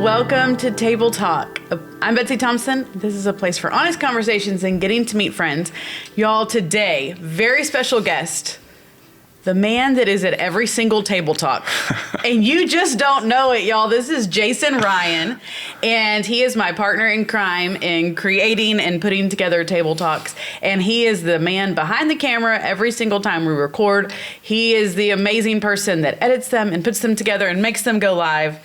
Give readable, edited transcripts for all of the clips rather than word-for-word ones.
Welcome to Table Talk. I'm Betsy Thompson. This is a place for honest conversations and getting to meet friends. Y'all, today, very special guest, the man that is at every single Table Talk. And you just don't know it, y'all. This is Jason Ryan, and he is my partner in crime in creating and putting together Table Talks. And he is the man behind the camera every single time we record. He is the amazing person that edits them and puts them together and makes them go live.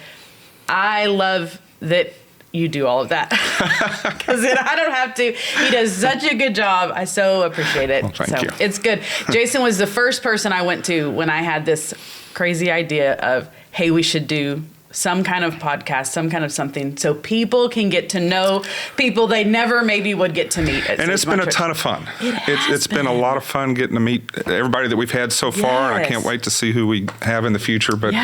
I love that you do all of that because I don't have to. He does such a good job. I so appreciate it. Well, thank you. It's good. Jason was the first person I went to when I had this crazy idea of, hey, we should do some kind of podcast, some kind of something, so people can get to know people they never maybe would get to meet. And it's been a ton of fun. It's been a lot of fun getting to meet everybody that we've had so far, and I can't wait to see who we have in the future. But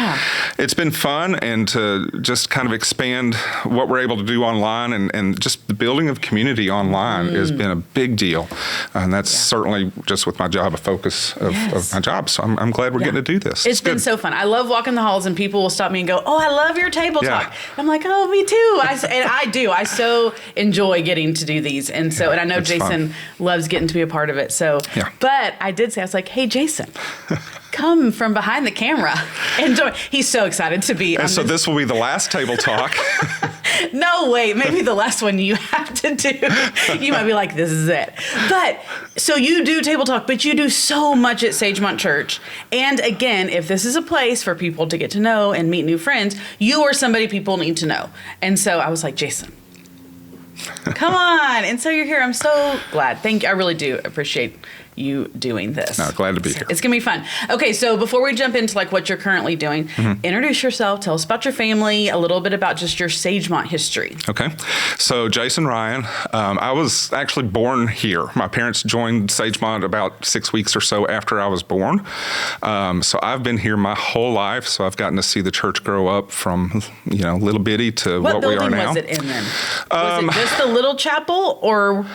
it's been fun, and to just kind of expand what we're able to do online, and just the building of community online has been a big deal. And that's certainly just with my job, a focus of my job. So I'm glad we're getting to do this. It's been so fun. I love walking the halls, and people will stop me and go, "Oh, I love your Table Talk." I'm like, "Oh, me too." I do. I so enjoy getting to do these, and I know Jason loves getting to be a part of it. So, but I did say, I was like, "Hey, Jason, come from behind the camera and join." He's so excited to be. And so this will be the last Table Talk. No, wait, maybe the last one you have to do. You might be like, this is it. But so you do Table Talk, but you do so much at Sagemont Church. And again, if this is a place for people to get to know and meet new friends, you are somebody people need to know. And so I was like, Jason, come on. And so you're here. I'm so glad. Thank you. I really do appreciate you doing this. No, glad to be here. It's gonna be fun. Okay, so before we jump into like what you're currently doing, introduce yourself, tell us about your family, a little bit about just your Sagemont history. Okay, so Jason Ryan, I was actually born here. My parents joined Sagemont about 6 weeks or so after I was born. So I've been here my whole life. So I've gotten to see the church grow up from little bitty to what we are now. What building was it in then? Was it just a little chapel or?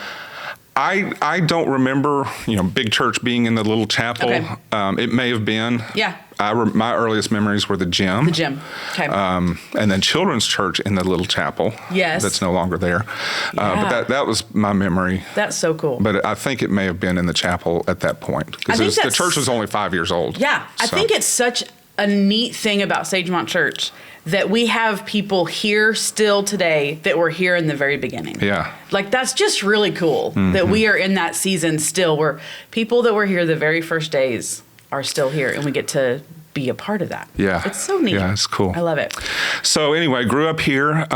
I don't remember, big church being in the little chapel. Okay. It may have been. Yeah. My earliest memories were the gym. The gym. Okay. And then children's church in the little chapel. Yes. That's no longer there. But that was my memory. That's so cool. But I think it may have been in the chapel at that point because the church was only 5 years old. Yeah. I think it's such a neat thing about Sagemont Church that we have people here still today that were here in the very beginning. Yeah. Like, that's just really cool that we are in that season still where people that were here the very first days are still here and we get to be a part of that. Yeah. It's so neat. Yeah, it's cool. I love it. So anyway, grew up here.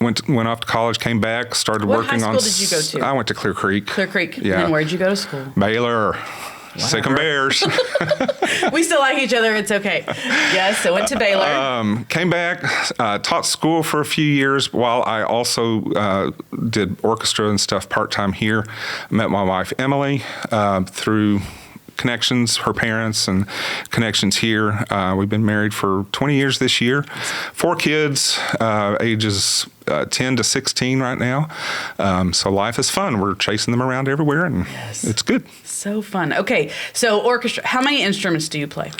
Went off to college, came back, started working on... What high school did you go to? I went to Clear Creek. Clear Creek. Yeah. And where'd you go to school? Baylor. Sick 'em Bears. We still like each other. It's okay. Yes, so went to Baylor. Came back, taught school for a few years while I also did orchestra and stuff part-time here. Met my wife, Emily, through connections, her parents and connections here. We've been married for 20 years this year. 4 kids, ages 10 to 16 right now. So life is fun. We're chasing them around everywhere and it's good. So fun. Okay, so orchestra, how many instruments do you play?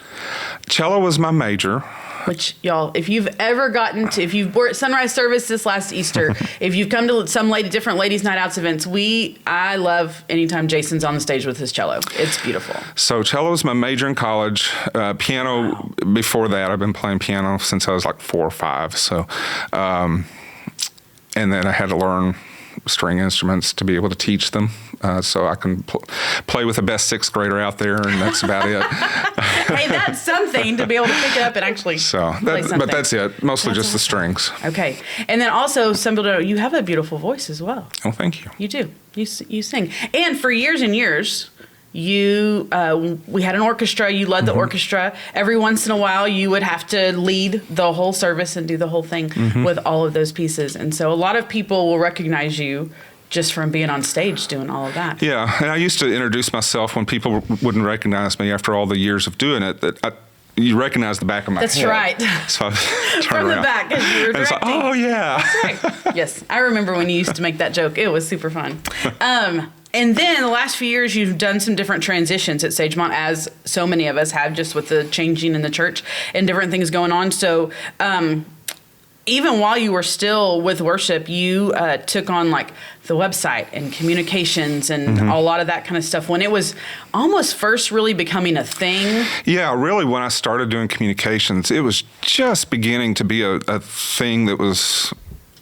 Cello was my major. Which, y'all, if you've ever if you were at Sunrise Service this last Easter, if you've come to some different ladies' night outs events, I love anytime Jason's on the stage with his cello. It's beautiful. So cello was my major in college. Piano, before that, I've been playing piano since I was like 4 or 5. So, and then I had to learn string instruments to be able to teach them. So I can play with the best 6th grader out there, and that's about it. Hey, that's something to be able to pick it up and actually play something. But that's it. Mostly just the strings. Okay. And then also, some people don't know, you have a beautiful voice as well. Oh, thank you. You do. You sing. And for years and years, we had an orchestra. You led the orchestra. Every once in a while, you would have to lead the whole service and do the whole thing with all of those pieces. And so a lot of people will recognize you just from being on stage doing all of that. Yeah, and I used to introduce myself when people wouldn't recognize me after all the years of doing it, you recognize the back of my head. That's right. So I turn from around. The back, because you were directing. It's like, oh, yeah. That's right. Yes, I remember when you used to make that joke. It was super fun. And then the last few years, you've done some different transitions at Sagemont, as so many of us have, just with the changing in the church and different things going on. So even while you were still with worship, you took on like the website and communications and a lot of that kind of stuff when it was almost first really becoming a thing. Yeah, really when I started doing communications, it was just beginning to be a thing that was,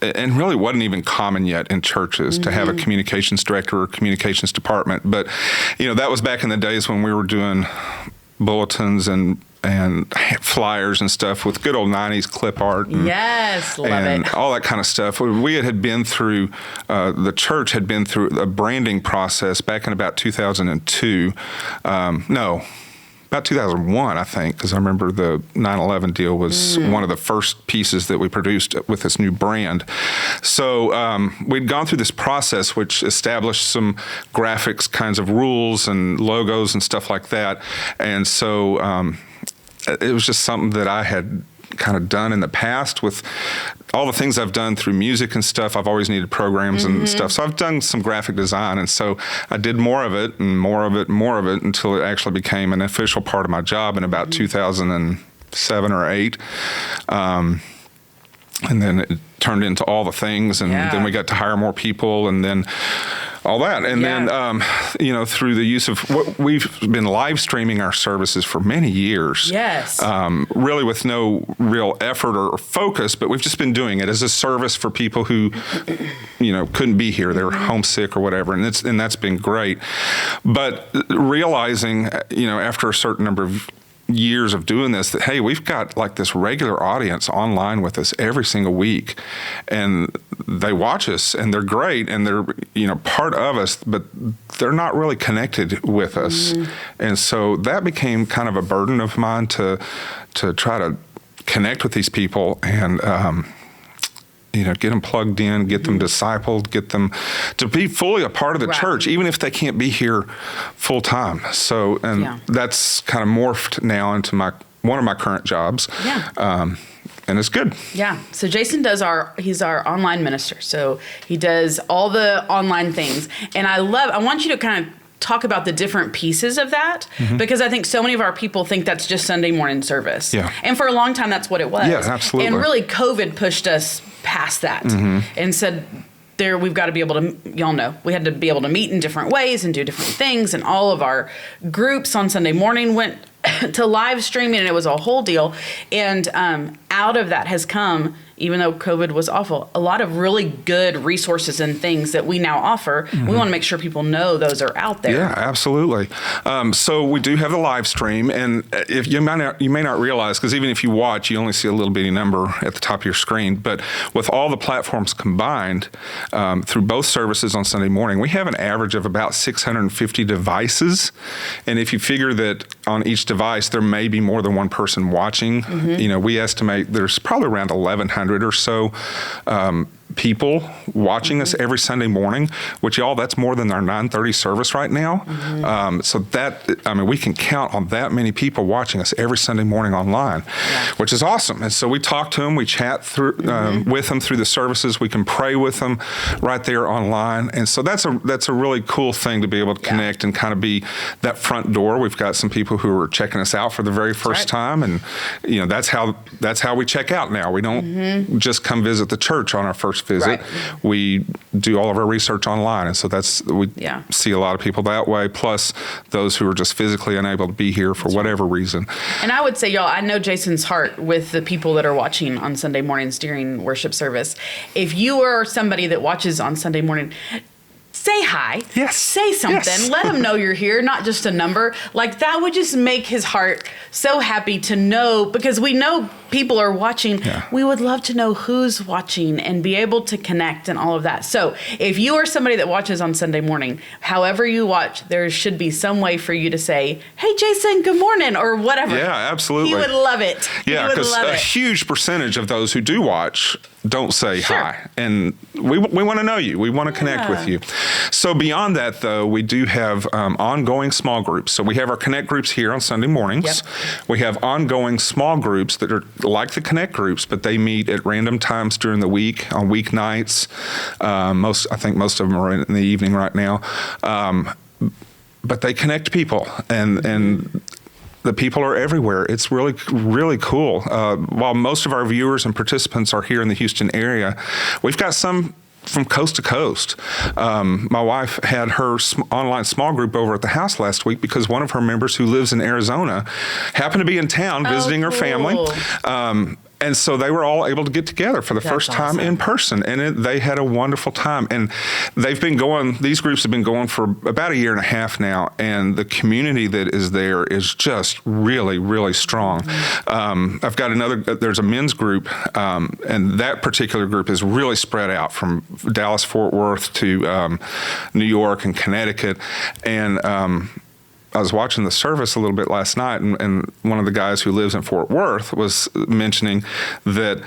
and really wasn't even common yet in churches to have a communications director or communications department. But, that was back in the days when we were doing bulletins and flyers and stuff with good old 90s clip art. Yes, love and it. all that kind of stuff. We had been through, the church had been through a branding process back in about 2002. About 2001, I think, because I remember the 9/11 deal was one of the first pieces that we produced with this new brand. So we'd gone through this process, which established some graphics kinds of rules and logos and stuff like that. And so it was just something that I had kind of done in the past with all the things I've done through music and stuff. I've always needed programs and stuff. So I've done some graphic design. And so I did more of it and more of it and more of it until it actually became an official part of my job in about 2007 or 8. And then it turned into all the things. And then we got to hire more people and then all that. And then, through the use of what we've been live streaming our services for many years. Yes. Really with no real effort or focus, but we've just been doing it as a service for people who, couldn't be here. They were homesick or whatever. And that's been great. But realizing, after a certain number of years of doing this, that hey, we've got like this regular audience online with us every single week, and they watch us and they're great and they're part of us, but they're not really connected with us. And so that became kind of a burden of mine to try to connect with these people and get them plugged in, get them discipled, get them to be fully a part of the church, even if they can't be here full time. So, that's kind of morphed now into one of my current jobs. Yeah. And it's good. Yeah. So Jason he's our online minister. So he does all the online things. And I want you to kind of talk about the different pieces of that, because I think so many of our people think that's just Sunday morning service. Yeah. And for a long time, that's what it was. Yeah, absolutely. And really, COVID pushed us past that and said, we've got to be able to, we had to be able to meet in different ways and do different things. And all of our groups on Sunday morning went to live streaming, and it was a whole deal. And out of that has come, even though COVID was awful, a lot of really good resources and things that we now offer. We want to make sure people know those are out there. Yeah, absolutely. So we do have the live stream, and if you may not realize, because even if you watch, you only see a little bitty number at the top of your screen. But with all the platforms combined through both services on Sunday morning, we have an average of about 650 devices. And if you figure that on each device there may be more than one person watching, we estimate there's probably around 1,100 or so people watching us every Sunday morning, which that's more than our 9:30 service right now. So we can count on that many people watching us every Sunday morning online, which is awesome. And so we talk to them, we chat through with them through the services, we can pray with them right there online. And so that's a really cool thing to be able to connect and kind of be that front door. We've got some people who are checking us out for the very first time, and that's how we check out now. We don't just come visit the church on our first visit. We do all of our research online, and so we see a lot of people that way, plus those who are just physically unable to be here for whatever reason. And I would say, y'all, I know Jason's heart with the people that are watching on Sunday mornings during worship service. If you are somebody that watches on Sunday morning, say hi. Yes. Say something. Yes. Let him know you're here, not just a number. Like, that would just make his heart so happy to know, because we know people are watching. Yeah. We would love to know who's watching and be able to connect and all of that. So if you are somebody that watches on Sunday morning, however you watch, there should be some way for you to say, hey, Jason, good morning, or whatever. Yeah, absolutely. He would love it. Yeah, because a huge percentage of those who do watch don't say hi. And we want to know you. We want to connect with you. So beyond that, though, we do have ongoing small groups. So we have our Connect groups here on Sunday mornings. Yep. We have ongoing small groups that are like the Connect groups, but they meet at random times during the week, on weeknights. I think most of them are in the evening right now. But they connect people, and the people are everywhere. It's really, really cool. While most of our viewers and participants are here in the Houston area, we've got some from coast to coast. My wife had her online small group over at the house last week because one of her members who lives in Arizona happened to be in town visiting her family. And so they were all able to get together for the first time in person, and they had a wonderful time. And they've been going, these groups have been going for about a year and a half now, and the community that is there is just really, really strong. I've got there's a men's group, and that particular group is really spread out from Dallas, Fort Worth to New York and Connecticut. And I was watching the service a little bit last night, and one of the guys who lives in Fort Worth was mentioning that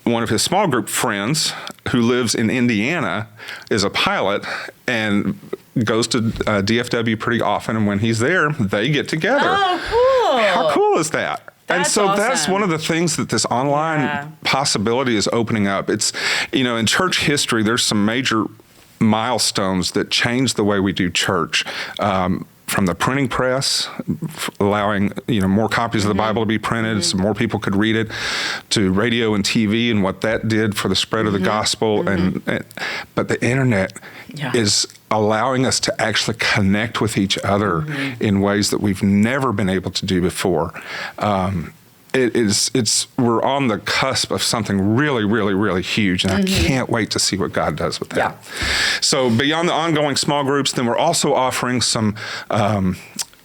one of his small group friends who lives in Indiana is a pilot and goes to DFW pretty often, and when he's there, they get together. Oh, cool. How cool is that? That's and so awesome. That's one of the things that this online possibility is opening up. It's, in church history, there's some major milestones that change the way we do church. From the printing press, allowing more copies of the Bible to be printed, so more people could read it, to radio and TV and what that did for the spread of the gospel, but the internet is allowing us to actually connect with each other in ways that we've never been able to do before. We're on the cusp of something really, really, really huge, and I can't wait to see what God does with that. Yeah. So beyond the ongoing small groups, then we're also offering some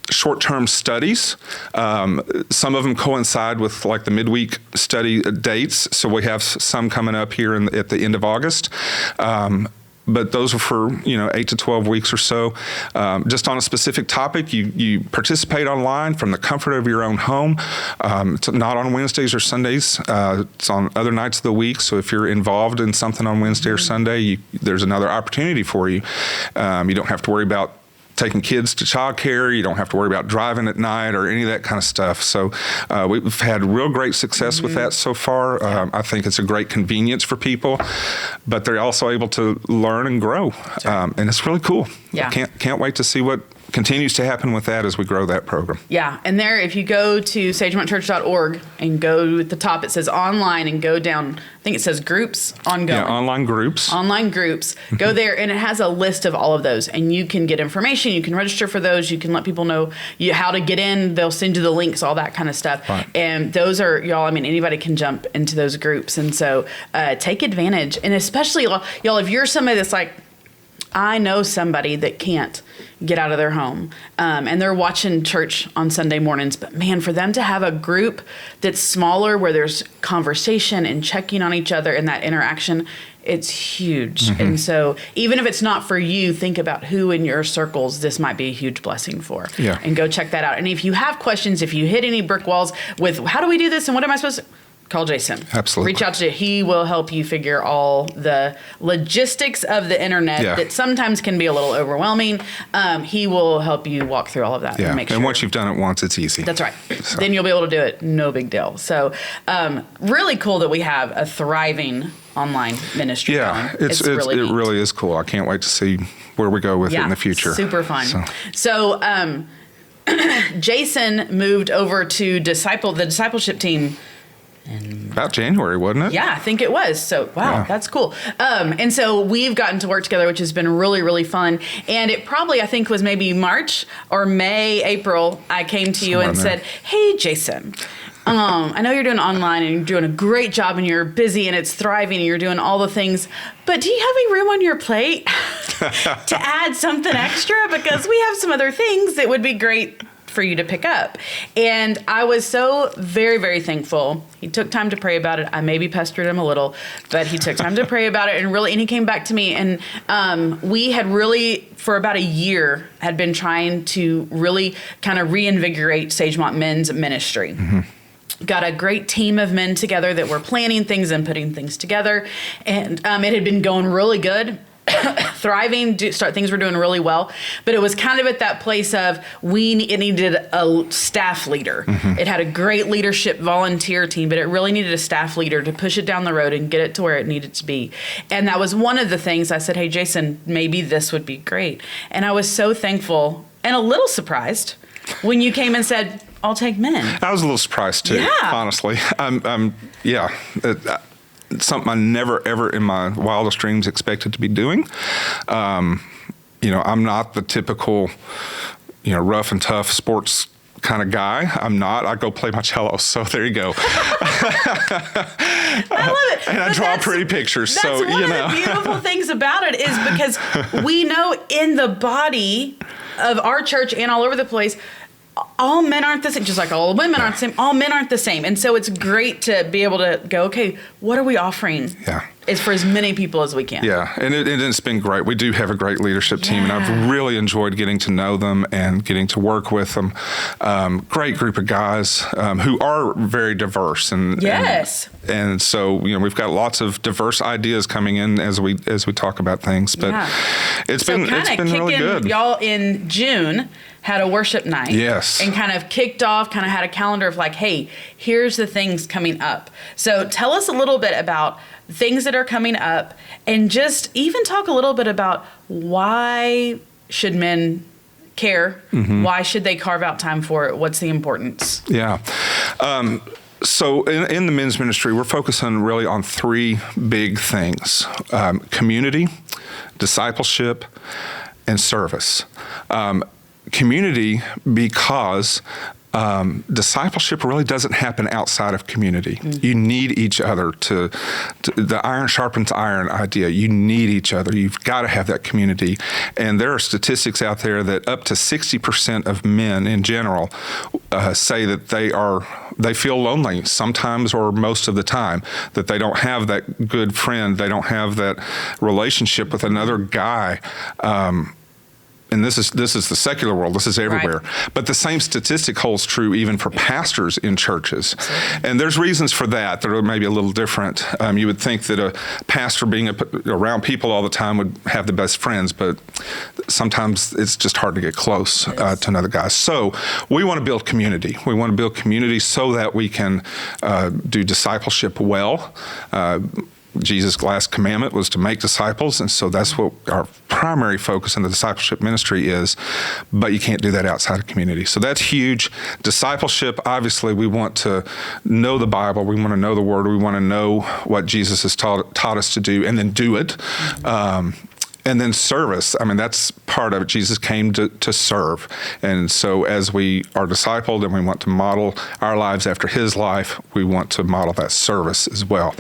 short-term studies. Some of them coincide with like the midweek study dates, so we have some coming up here at the end of August. But those are for 8 to 12 weeks or so, just on a specific topic. You participate online from the comfort of your own home. It's not on Wednesdays or Sundays. It's on other nights of the week. So if you're involved in something on Wednesday or Sunday, there's another opportunity for you. You don't have to worry about taking kids to childcare. You don't have to worry about driving at night or any of that kind of stuff. So we've had real great success with that so far. I think it's a great convenience for people, but they're also able to learn and grow, and it's really cool. Yeah. Can't wait to see what continues to happen with that as we grow that program. Yeah, and there, if you go to sagemontchurch.org and go at the top, it says online, and go down, I think it says groups, ongoing. Yeah, online groups. Online groups. Go there, and it has a list of all of those, and you can get information. You can register for those. You can let people know how to get in. They'll send you the links, all that kind of stuff. Right. And those are, y'all, anybody can jump into those groups, and so take advantage. And especially, y'all, if you're somebody that's like, I know somebody that can't get out of their home, and they're watching church on Sunday mornings, but man, for them to have a group that's smaller where there's conversation and checking on each other and that interaction, it's huge. And so even if it's not for you, think about who in your circles this might be a huge blessing for. Yeah. And go check that out. And if you have questions, if you hit any brick walls with how do we do this and what am I supposed to, call Jason. Absolutely. Reach out to him. He will help you figure all the logistics of the internet that sometimes can be a little overwhelming. He will help you walk through all of that and make sure. And once you've done it once, it's easy. That's right. So. Then you'll be able to do it. No big deal. So really cool that we have a thriving online ministry going. It really is cool. I can't wait to see where we go with it in the future. Super fun. So Jason moved over to the discipleship team about January, wasn't it? Yeah, I think it was. So, wow, that's cool. And so we've gotten to work together, which has been really, really fun. And it probably, I think, was maybe March or May, April, I came to you and said, hey, Jason, I know you're doing online and you're doing a great job and you're busy and it's thriving and you're doing all the things, but do you have any room on your plate to add something extra? Because we have some other things that would be great for you to pick up. And I was so very, very thankful. He took time to pray about it. I maybe pestered him a little, but he took time to pray about it and he came back to me. And we had really, for about a year, had been trying to really kind of reinvigorate Sagemont Men's Ministry. Got a great team of men together that were planning things and putting things together. And it had been going really good. Thriving, things were doing really well, but it was kind of at that place of it needed a staff leader. It had a great leadership volunteer team, but it really needed a staff leader to push it down the road and get it to where it needed to be. And that was one of the things I said, hey, Jason, maybe this would be great. And I was so thankful and a little surprised when you came and said, I'll take men? I was a little surprised too, honestly. It's something I never, ever in my wildest dreams expected to be doing. I'm not the typical, rough and tough sports kind of guy. I'm not. I go play my cello. So there you go. I love it. And I draw pretty pictures. That's so, one of the beautiful things about it is because we know in the body of our church and all over the place, all men aren't the same, just like all women aren't the same. All men aren't the same. And so it's great to be able to go, okay, what are we offering? Yeah. It's for as many people as we can. Yeah, and it's been great. We do have a great leadership team, and I've really enjoyed getting to know them and getting to work with them. Great group of guys who are very diverse. And so, we've got lots of diverse ideas coming in as we talk about things. But it's been really good. Y'all in June had a worship night. Yes. And kind of kicked off, kind of had a calendar of like, hey, here's the things coming up. So tell us a little bit about things that are coming up, and just even talk a little bit about why should men care? Mm-hmm. Why should they carve out time for it? What's the importance? Yeah. So in the men's ministry, we're focusing really on three big things: community, discipleship, and service. Community, because discipleship really doesn't happen outside of community. Mm-hmm. You need each other to the iron sharpens iron idea. You need each other. You've got to have that community. And there are statistics out there that up to 60% of men in general say that they feel lonely sometimes or most of the time, that they don't have that good friend. They don't have that relationship with another guy. And this is the secular world. This is everywhere. Right. But the same statistic holds true even for pastors in churches. Absolutely. And there's reasons for that that are maybe a little different. You would think that a pastor being around people all the time would have the best friends, but sometimes it's just hard to get close to another guy. So we want to build community. We want to build community so that we can do discipleship well. Jesus' last commandment was to make disciples, and so that's what our primary focus in the discipleship ministry is, but you can't do that outside of community. So that's huge. Discipleship, obviously, we want to know the Bible, we want to know the Word, we want to know what Jesus has taught us to do, and then do it. And then service, that's part of it. Jesus came to serve. And so as we are discipled and we want to model our lives after his life, we want to model that service as well.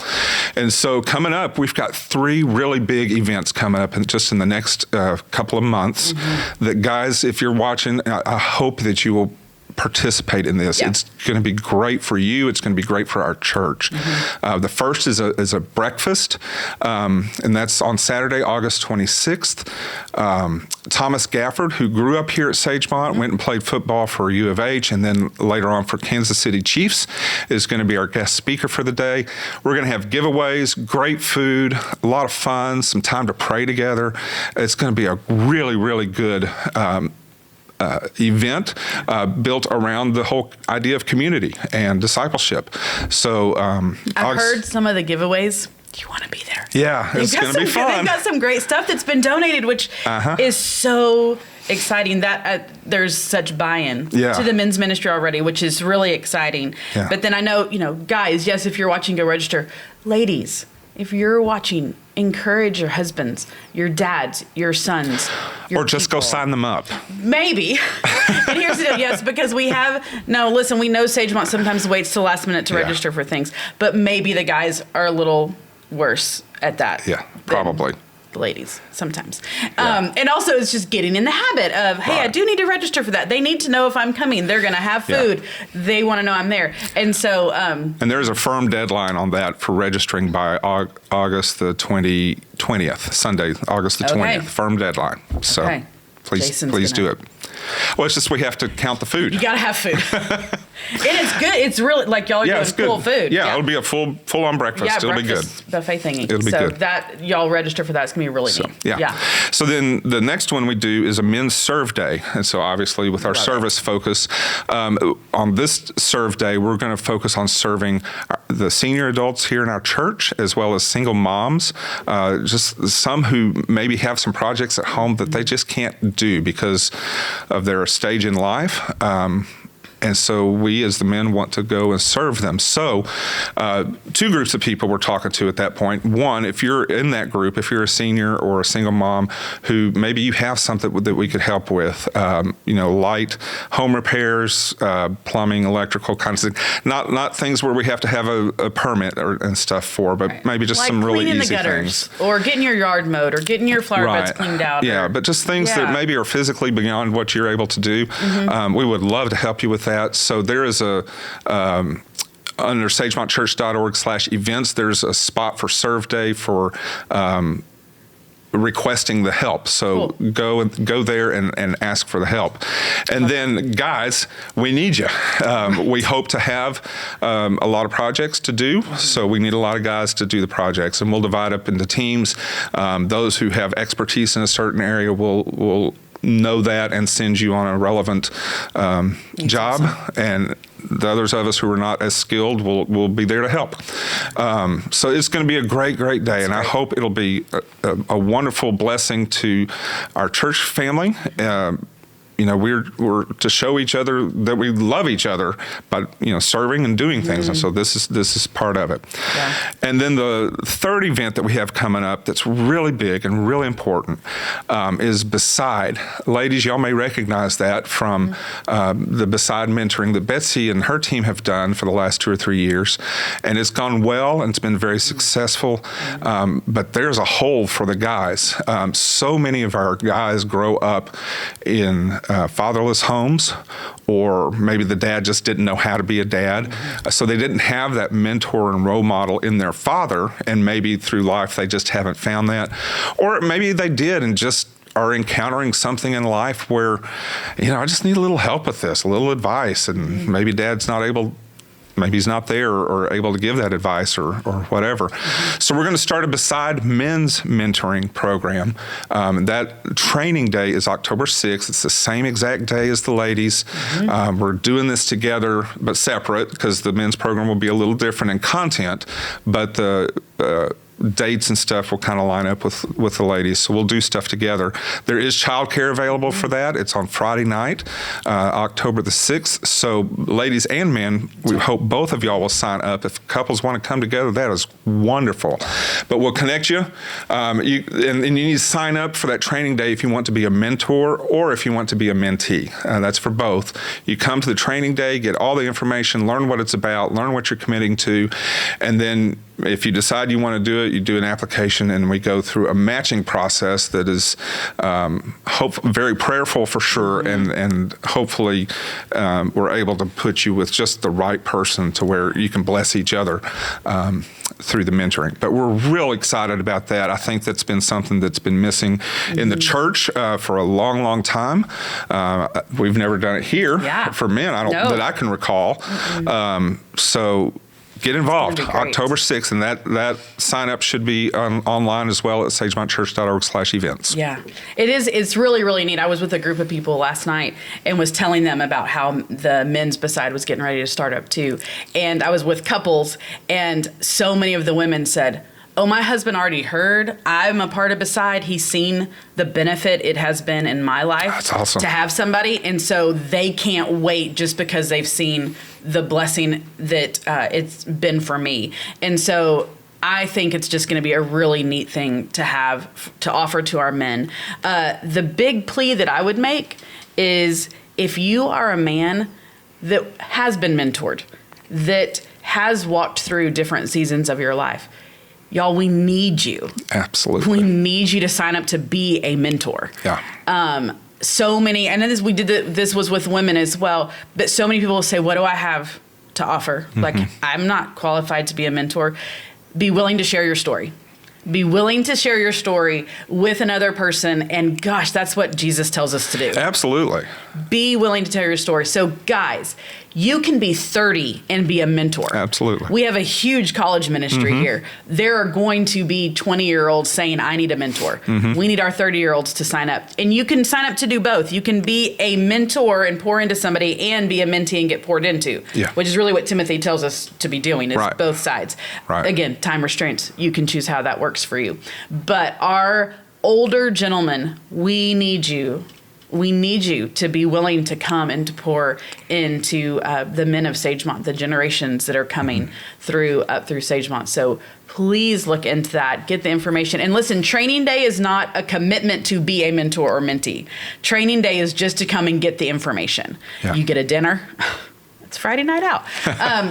And so coming up, we've got three really big events coming up just in the next couple of months that, guys, if you're watching, I hope that you will participate in this. Yeah. It's going to be great for you. It's going to be great for our church. The first is a breakfast, and that's on Saturday, August 26th. Thomas Gafford, who grew up here at Sagemont, went and played football for U of H, and then later on for Kansas City Chiefs, is going to be our guest speaker for the day. We're going to have giveaways, great food, a lot of fun, some time to pray together. It's going to be a really, really good event built around the whole idea of community and discipleship. So I've heard some of the giveaways. You want to be there. Yeah, it's going to be fun. They've got some great stuff that's been donated, which is so exciting that there's such buy-in to the men's ministry already, which is really exciting. Yeah. But then I know, guys, yes, if you're watching, go register. Ladies, if you're watching, encourage your husbands, your dads, your sons, or just go sign them up. Maybe. And here's the deal, yes, because we know Sagemont sometimes waits till the last minute to register for things, but maybe the guys are a little worse at that. Yeah, probably. The ladies sometimes. And also it's just getting in the habit of, hey, I do need to register for that. They need to know if I'm coming. They're going to have food. They want to know I'm there. And so... and there's a firm deadline on that for registering by August the 20th, Sunday, August the 20th. Firm deadline. So please do it. Well, it's just we have to count the food. You got to have food. And it's good. It's really like y'all are doing it's good. full food. Yeah, it'll be a full on breakfast. Yeah, it'll breakfast be good. Buffet thingy. It'll be so good. that y'all register for that. It's gonna be really neat. Yeah. So then the next one we do is a men's serve day, and so obviously with our service focus on this serve day, we're going to focus on serving the senior adults here in our church, as well as single moms, just some who maybe have some projects at home that they just can't do because of their stage in life. And so we, as the men, want to go and serve them. So two groups of people we're talking to at that point. One, if you're in that group, if you're a senior or a single mom who maybe you have something that we could help with, light home repairs, plumbing, electrical kinds of things. Not things where we have to have a permit and stuff for, but maybe just like some really cleaning easy the gutters, things. or getting your yard mowed, or getting your flower beds cleaned out. Yeah, but just things that maybe are physically beyond what you're able to do. We would love to help you with that. So there is under sagemontchurch.org/events, there's a spot for Serve Day for requesting the help. So go there and ask for the help. And then, guys, we need you. We hope to have a lot of projects to do. So we need a lot of guys to do the projects, and we'll divide up into teams. Those who have expertise in a certain area will know that and send you on a relevant job. Awesome. And the others of us who are not as skilled will be there to help. So it's going to be a great day, and I hope it'll be a wonderful blessing to our church family. We're to show each other that we love each other by serving and doing things, and so this is part of it. Yeah. And then the third event that we have coming up that's really big and really important is Beside. Ladies, y'all may recognize that from the Beside mentoring that Betsy and her team have done for the last 2 or 3 years, and it's gone well and it's been very successful. But there's a hole for the guys. So many of our guys grow up in fatherless homes, or maybe the dad just didn't know how to be a dad. So they didn't have that mentor and role model in their father, and maybe through life they just haven't found that. Or maybe they did and just are encountering something in life where, I just need a little help with this, a little advice, and maybe dad's not able. Maybe he's not there or able to give that advice or whatever. So we're going to start a Beside men's mentoring program. That training day is October 6th. It's the same exact day as the ladies. We're doing this together but separate because the men's program will be a little different in content, but the dates and stuff will kind of line up with the ladies. So we'll do stuff together. There is childcare available for that. It's on Friday night, October the 6th. So ladies and men, we hope both of y'all will sign up. If couples want to come together, that is wonderful. But we'll connect you. And you need to sign up for that training day if you want to be a mentor or if you want to be a mentee. That's for both. You come to the training day, get all the information, learn what it's about, learn what you're committing to, and then if you decide you want to do it, you do an application, and we go through a matching process that is very prayerful for sure, and hopefully we're able to put you with just the right person to where you can bless each other through the mentoring. But we're real excited about that. I think that's been something that's been missing in the church for a long time. We've never done it here for men, that I can recall. So get involved. October 6th, and that sign up should be online as well at sagemontchurch.org/events. Yeah, it is. It's really, really neat. I was with a group of people last night and was telling them about how the men's Beside was getting ready to start up too. And I was with couples, and so many of the women said, "Oh, my husband already heard. I'm a part of Beside. He's seen the benefit it has been in my life." That's awesome. To have somebody. And so they can't wait just because they've seen the blessing that it's been for me. And so I think it's just going to be a really neat thing to have to offer to our men. The big plea that I would make is if you are a man that has been mentored, that has walked through different seasons of your life, y'all, we need you. Absolutely. We need you to sign up to be a mentor. Yeah. So many, and then this was with women as well, but so many people will say, what do I have to offer? Like, I'm not qualified to be a mentor. Be willing to share your story. Be willing to share your story with another person. And gosh, that's what Jesus tells us to do. Absolutely. Be willing to tell your story. So guys, you can be 30 and be a mentor. Absolutely. We have a huge college ministry here. There are going to be 20-year-olds saying, I need a mentor. We need our 30-year-olds to sign up. And you can sign up to do both. You can be a mentor and pour into somebody and be a mentee and get poured into, which is really what Timothy tells us to be doing, is both sides. Again, time restraints. You can choose how that works for you. But our older gentlemen, we need you. We need you to be willing to come and to pour into the men of Sagemont, the generations that are coming through Sagemont. So please look into that, get the information. And listen, training day is not a commitment to be a mentor or mentee. Training day is just to come and get the information. You get a dinner. It's Friday night out.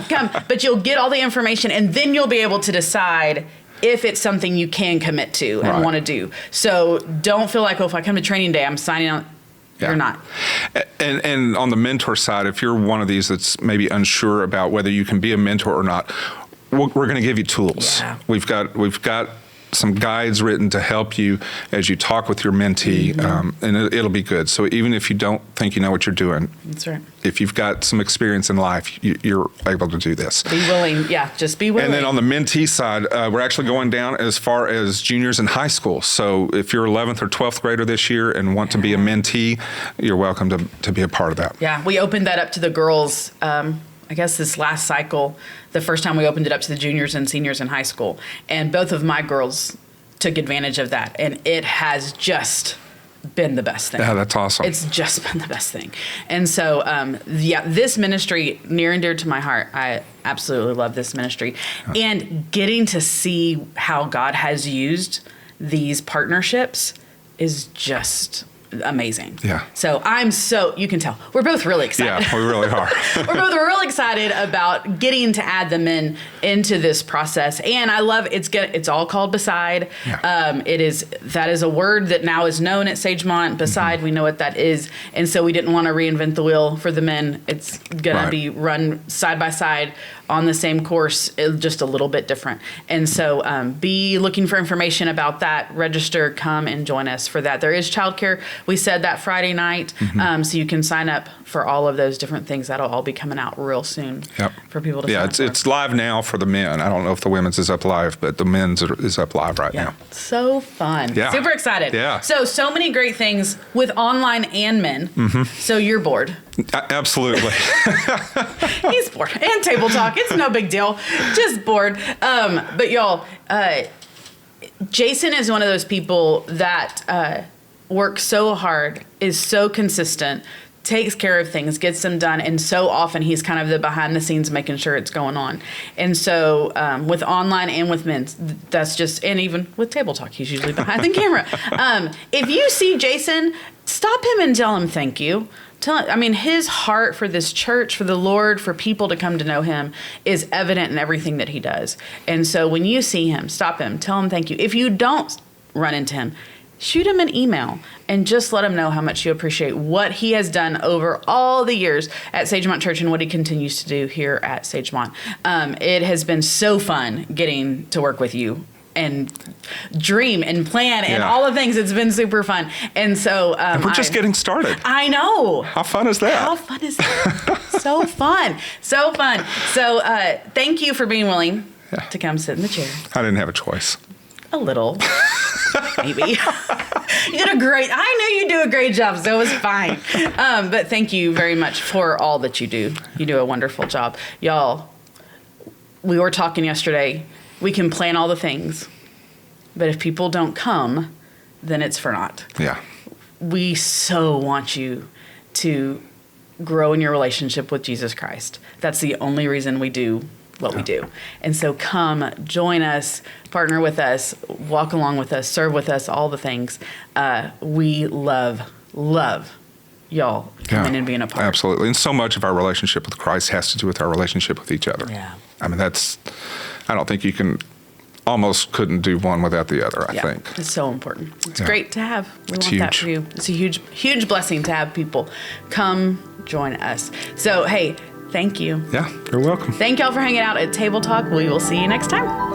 Come, but you'll get all the information, and then you'll be able to decide if it's something you can commit to and want to do. So don't feel like, oh, if I come to training day, I'm signing on. You're not. And on the mentor side, if you're one of these that's maybe unsure about whether you can be a mentor or not, we're going to give you tools. We've got some guides written to help you as you talk with your mentee, and it'll be good. So even if you don't think you know what you're doing, that's right. If you've got some experience in life, you're able to do this. Be willing. Just be willing. And then on the mentee side, we're actually going down as far as juniors in high school. So if you're 11th or 12th grader this year and want to be a mentee, you're welcome to be a part of that. Yeah, we opened that up to the girls, I guess this last cycle, the first time we opened it up to the juniors and seniors in high school. And both of my girls took advantage of that. And it has just been the best thing. Yeah, that's awesome. It's just been the best thing. And so, this ministry, near and dear to my heart. I absolutely love this ministry. And getting to see how God has used these partnerships is just amazing. So you can tell we're both really excited. Yeah, we really are. We're both really excited about getting to add the men into this process. And I love it's all called Beside. That is a word that now is known at Sagemont. Beside, we know what that is. And so we didn't want to reinvent the wheel for the men. It's going to be run side by side on the same course, just a little bit different. And so be looking for information about that. Register, come and join us for that. There is childcare. We said that Friday night, so you can sign up for all of those different things. That'll all be coming out real soon for people to sign up. It's live now for the men. I don't know if the women's is up live, but the men's is up live right now. So fun. Super excited. So many great things with online and men. So you're bored. Absolutely. He's bored. And table talk. It's no big deal. Just bored. But y'all, Jason is one of those people that works so hard, is so consistent, takes care of things, gets them done, and so often he's kind of the behind the scenes making sure it's going on. And so with online and with men's, that's just, and even with table talk, he's usually behind the camera. If you see Jason, stop him and tell him thank you. His heart for this church, for the Lord, for people to come to know him is evident in everything that he does. And so when you see him, stop him, tell him thank you. If you don't run into him, shoot him an email and just let him know how much you appreciate what he has done over all the years at Sagemont Church and what he continues to do here at Sagemont. It has been so fun getting to work with you and dream and plan and all the things. It's been super fun. And so and we're just getting started. I know. How fun is that? How fun is that? So fun. So fun. So thank you for being willing to come sit in the chair. I didn't have a choice. A little. Maybe. You did I knew you do a great job, so it was fine. But thank you very much for all that you do. You do a wonderful job. Y'all, we were talking yesterday. We can plan all the things, but if people don't come, then it's for naught. Yeah. We so want you to grow in your relationship with Jesus Christ. That's the only reason we do what we do. And so come, join us, partner with us, walk along with us, serve with us, all the things. We love y'all coming and being a part. Absolutely. And so much of our relationship with Christ has to do with our relationship with each other. Yeah. I don't think you couldn't do one without the other, I think. It's so important. It's great to have. We want that for you. It's a huge, huge blessing to have people come join us. So, hey, thank you. Yeah, you're welcome. Thank y'all for hanging out at Table Talk. We will see you next time.